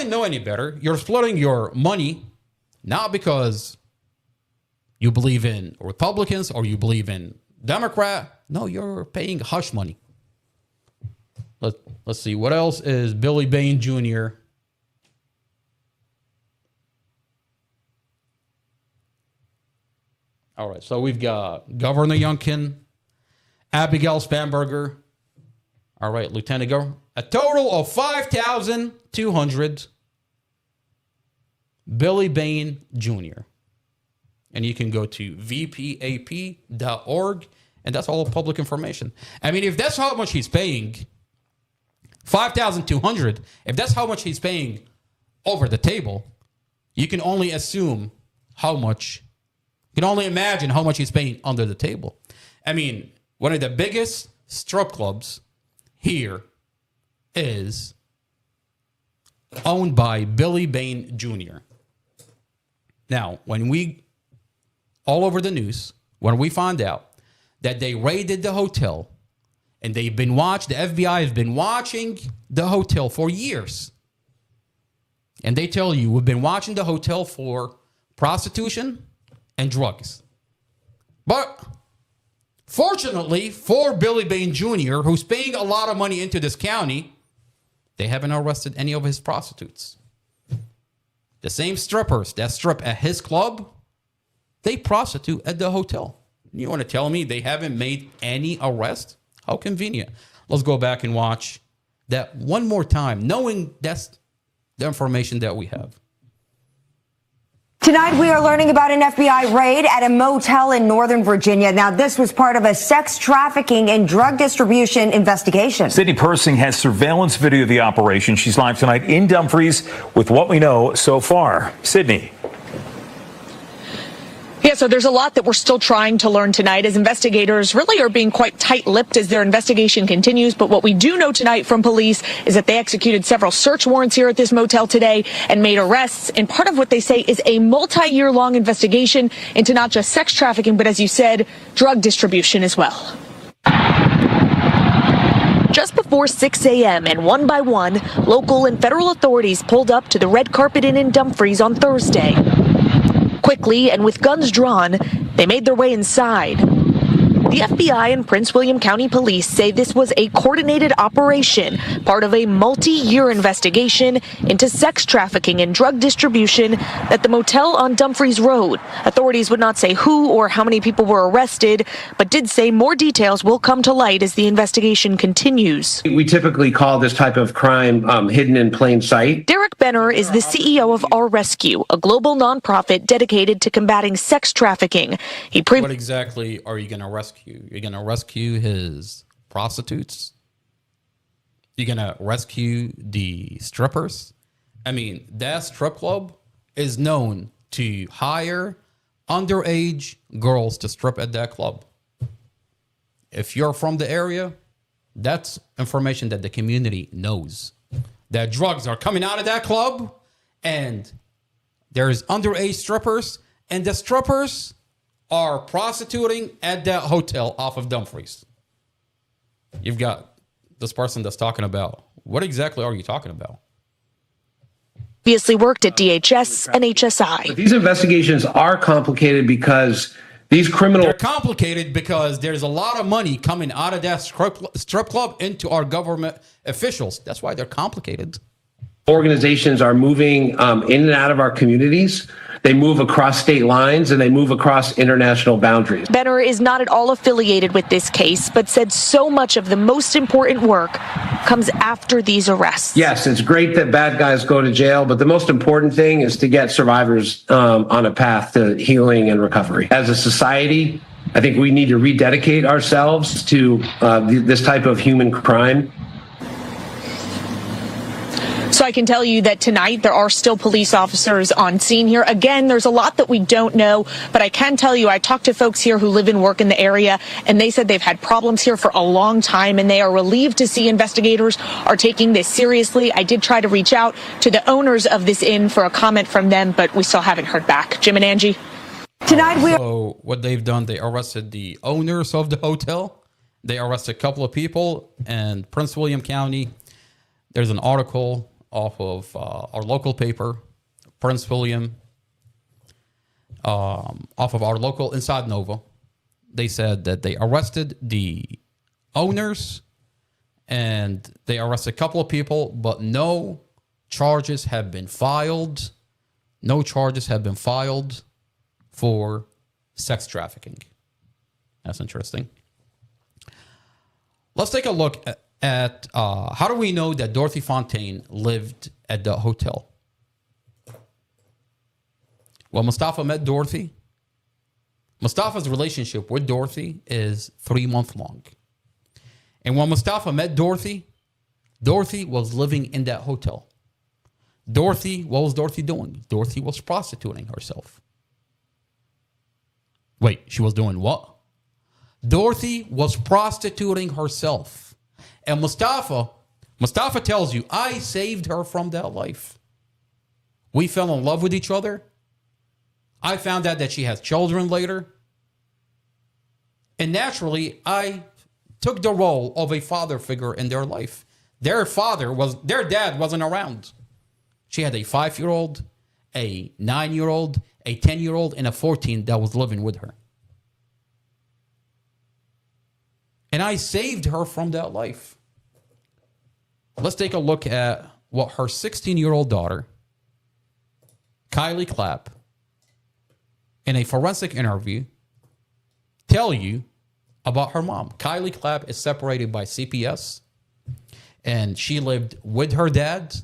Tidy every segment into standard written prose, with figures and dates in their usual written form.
didn't know any better. You're splitting your money not because you believe in Republicans or you believe in Democrat. No, you're paying hush money. Let's see. What else is Billy Bain Jr.? All right, so we've got Governor Youngkin, Abigail Spanberger. All right, Lieutenant Governor. A total of 5,200. Billy Bain Jr. And you can go to vpap.org, and that's all public information. I mean, if that's how much he's paying, 5,200, if that's how much he's paying over the table, you can only assume how much, you can only imagine how much he's paying under the table. I mean, one of the biggest strip clubs here is owned by Billy Bain Jr. Now, when we, all over the news, when we found out that they raided the hotel and they've been watched, the FBI has been watching the hotel for years. And they tell you, we've been watching the hotel for prostitution and drugs. But fortunately for Billy Bain Jr., who's paying a lot of money into this county, they haven't arrested any of his prostitutes. The same strippers that strip at his club, they prostitute at the hotel. You want to tell me they haven't made any arrest? How convenient. Let's go back and watch that one more time, knowing that's the information that we have. Tonight, we are learning about an FBI raid at a motel in Northern Virginia. Now, this was part of a sex trafficking and drug distribution investigation. Sydney Persing has surveillance video of the operation. She's live tonight in Dumfries with what we know so far. Sydney. Yeah, so there's a lot that we're still trying to learn tonight as investigators really are being quite tight-lipped as their investigation continues. But what we do know tonight from police is that they executed several search warrants here at this motel today and made arrests. And part of what they say is a multi-year-long investigation into not just sex trafficking, but as you said, drug distribution as well. Just before 6 a.m. and one by one, local and federal authorities pulled up to the Red Carpet Inn in Dumfries on Thursday. Quickly and with guns drawn, they made their way inside. The FBI and Prince William County Police say this was a coordinated operation, part of a multi-year investigation into sex trafficking and drug distribution at the motel on Dumfries Road. Authorities would not say who or how many people were arrested, but did say more details will come to light as the investigation continues. We typically call this type of crime hidden in plain sight. Derek Benner is the CEO of Our Rescue, a global nonprofit dedicated to combating sex trafficking. What exactly are you going to rescue? You're going to rescue his prostitutes? You're going to rescue the strippers? I mean, that strip club is known to hire underage girls to strip at that club. If you're from the area, that's information that the community knows. That drugs are coming out of that club and there's underage strippers, and the strippers are prostituting at that hotel off of Dumfries. You've got this person that's talking about, what exactly are you talking about? Previously worked at DHS and HSI. But these investigations are complicated because these criminal... They're complicated because there's a lot of money coming out of that strip club into our government officials. That's why they're complicated. Organizations are moving in and out of our communities. They move across state lines and they move across international boundaries. Benner is not at all affiliated with this case, but said so much of the most important work comes after these arrests. Yes, it's great that bad guys go to jail, but the most important thing is to get survivors on a path to healing and recovery. As a society, I think we need to rededicate ourselves to this type of human crime. So I can tell you that tonight there are still police officers on scene here. Again, there's a lot that we don't know, but I can tell you I talked to folks here who live and work in the area, and they said they've had problems here for a long time, and they are relieved to see investigators are taking this seriously. I did try to reach out to the owners of this inn for a comment from them, but we still haven't heard back. Jim and Angie. So what they've done, they arrested the owners of the hotel. They arrested a couple of people in Prince William County. There's an article off of our local paper, Prince William, off of our local Inside Nova. They said that they arrested the owners and they arrested a couple of people, but no charges have been filed. No charges have been filed for sex trafficking. That's interesting. Let's take a look at how do we know that Dorothy Fontaine lived at the hotel? Well, Mustafa met Dorothy. Mustafa's relationship with Dorothy is 3 months long. And when Mustafa met Dorothy, Dorothy was living in that hotel. Dorothy, what was Dorothy doing? Dorothy was prostituting herself. Wait, she was doing what? Dorothy was prostituting herself. And Mustafa tells you, I saved her from that life. We fell in love with each other. I found out that she has children later. And naturally, I took the role of a father figure in their life. Their dad wasn't around. She had a 5-year-old, a 9-year-old, a 10-year-old, and a 14 that was living with her. And I saved her from that life. Let's take a look at what her 16-year-old daughter, Kylie Clapp, in a forensic interview, tell you about her mom. Kylie Clapp is separated by CPS, and she lived with her dad.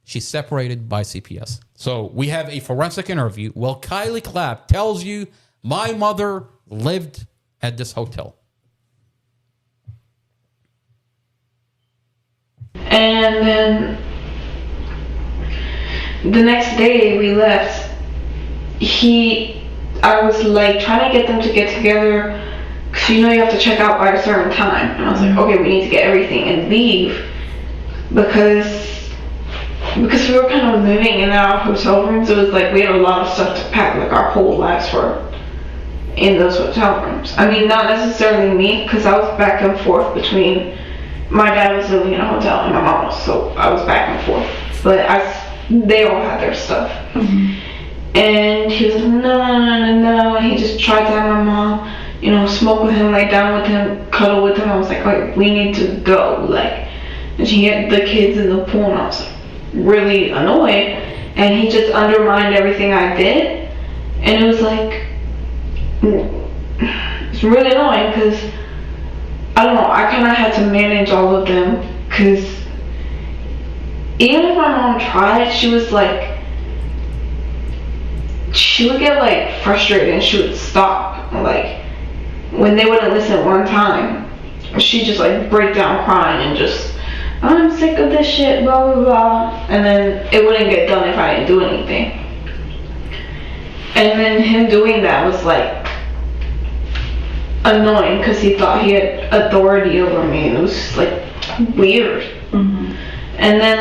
She's separated by CPS. So we have a forensic interview. Well, Kylie Clapp tells you, my mother lived at this hotel. And then the next day we left, I was like trying to get them to get together, because you have to check out by a certain time. And I was like, okay, we need to get everything and leave, because we were kind of living in our hotel rooms. It was like we had a lot of stuff to pack, like our whole lives were in those hotel rooms. I mean, not necessarily me, because I was back and forth between, my dad was living in a hotel and my mom was, so I was back and forth. But they all had their stuff. Mm-hmm. And he was like, no, and he just tried to have my mom, smoke with him, lay down with him, cuddle with him. I was like, we need to go, and she had the kids in the pool, and I was like, really annoyed. And he just undermined everything I did, and it was like, it's really annoying, because I don't know, I kind of had to manage all of them, because even if my mom tried, she would get frustrated and she would stop. When they wouldn't listen one time, she'd just break down crying and just, I'm sick of this shit, blah blah blah, and then it wouldn't get done if I didn't do anything. And then him doing that was annoying, because he thought he had authority over me, and it was just weird. Mm-hmm. And then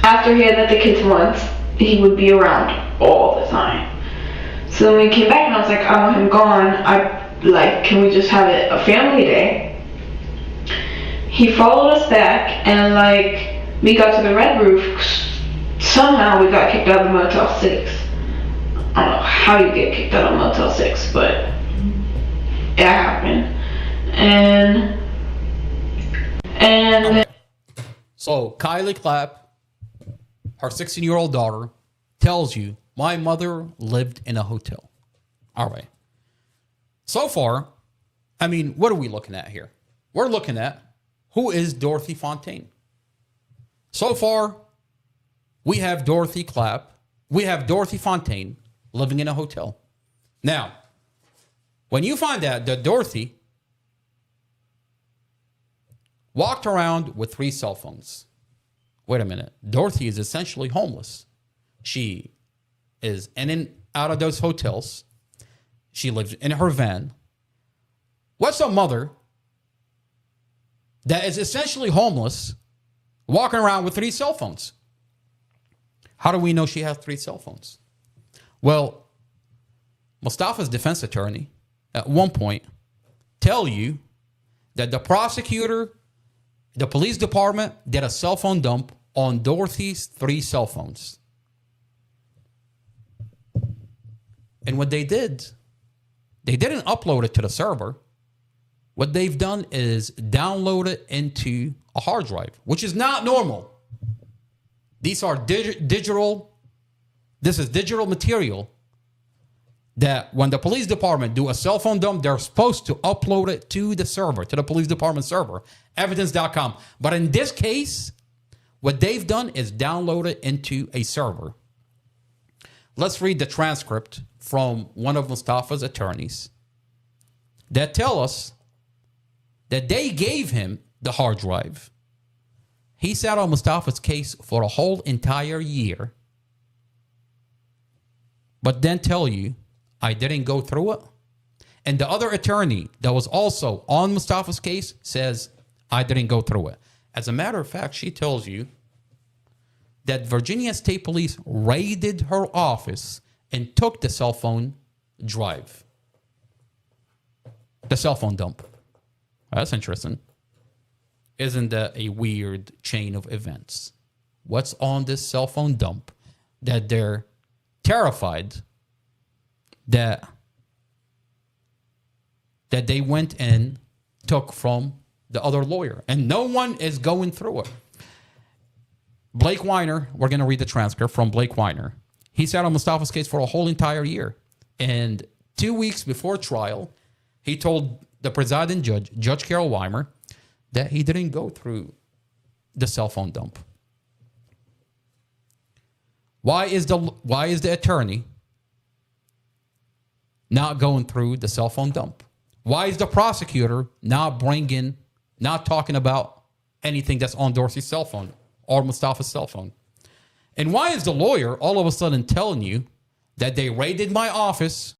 after he had let the kids once, he would be around all the time. So then we came back and I was like, I want him gone. Can we just have a family day? He followed us back, and we got to the Red Roof. Somehow we got kicked out of the Motel 6. I don't know how you get kicked out of Motel 6, but it happened. And so Kylie Clapp, her 16-year-old daughter, tells you, my mother lived in a hotel. All right. So far, I mean, what are we looking at here? We're looking at, who is Dorothy Fontaine? So far, we have Dorothy Clapp. We have Dorothy Fontaine living in a hotel. Now, when you find out that Dorothy walked around with 3 cell phones, wait a minute. Dorothy is essentially homeless. She is in and out of those hotels. She lives in her van. What's a mother that is essentially homeless walking around with 3 cell phones? How do we know she has 3 cell phones? Well, Mustafa's defense attorney at one point tell you that the prosecutor The police department did a cell phone dump on Dorothy's 3 cell phones. And what they didn't upload it to the server. What they've done is download it into a hard drive, which is not normal. These are digital. This is digital material that when the police department do a cell phone dump, they're supposed to upload it to the server, to the police department server, evidence.com. But in this case, what they've done is download it into a server. Let's read the transcript from one of Mustafa's attorneys that tell us that they gave him the hard drive. He sat on Mustafa's case for a whole entire year, but then tell you, I didn't go through it. And the other attorney that was also on Mustafa's case says, I didn't go through it. As a matter of fact, she tells you that Virginia State Police raided her office and took the cell phone drive. The cell phone dump. That's interesting. Isn't that a weird chain of events? What's on this cell phone dump that they're terrified that they went and took from the other lawyer, and no one is going through it? Blake Weiner, we're going to read the transcript from Blake Weiner. He sat on Mustafa's case for a whole entire year. And 2 weeks before trial, he told the presiding judge, Judge Carol Weimer, that he didn't go through the cell phone dump. Why is the attorney not going through the cell phone dump? Why is the prosecutor not talking about anything that's on Dorsey's cell phone or Mustafa's cell phone? And why is the lawyer all of a sudden telling you that they raided my office